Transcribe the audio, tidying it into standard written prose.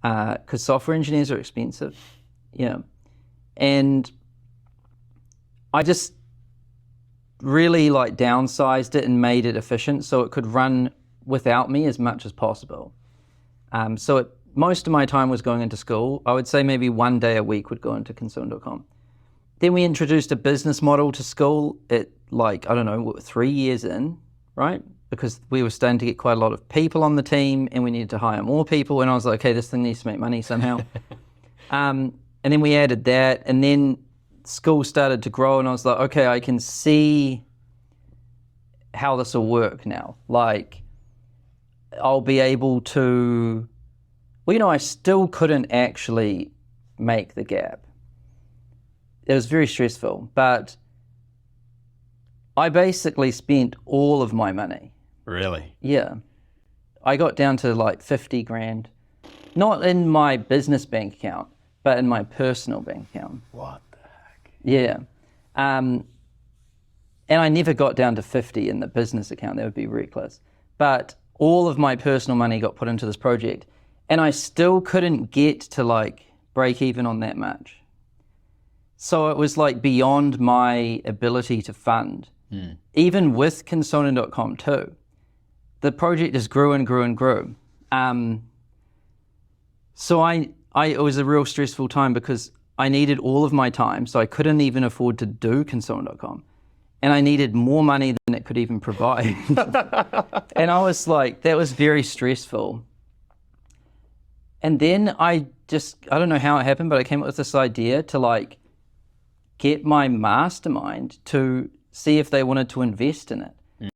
because software engineers are expensive. Yeah. And I just really like downsized it and made it efficient so it could run without me as much as possible. Most of my time was going into Skool. I would say maybe one day a week would go into consultant.com. Then we introduced a business model to Skool at 3 years in, right? Because we were starting to get quite a lot of people on the team and we needed to hire more people. And I was like, okay, this thing needs to make money somehow. And then we added that, and then Skool started to grow, and I was like, okay, I can see how this will work now. Like, I'll be able to, I still couldn't actually make the gap. It was very stressful, but I basically spent all of my money. Really? Yeah. I got down to like 50 grand, not in my business bank account, but in my personal bank account. What the heck? Yeah. And I never got down to 50 in the business account. That would be reckless. But all of my personal money got put into this project, and I still couldn't get to like break even on that much. So it was like beyond my ability to fund, even with consultant.com too. The project just grew and grew and grew. So it was a real stressful time because I needed all of my time, so I couldn't even afford to do consultant.com. And I needed more money than it could even provide. And I was like, that was very stressful. And then I don't know how it happened, but I came up with this idea to like get my mastermind to see if they wanted to invest in it.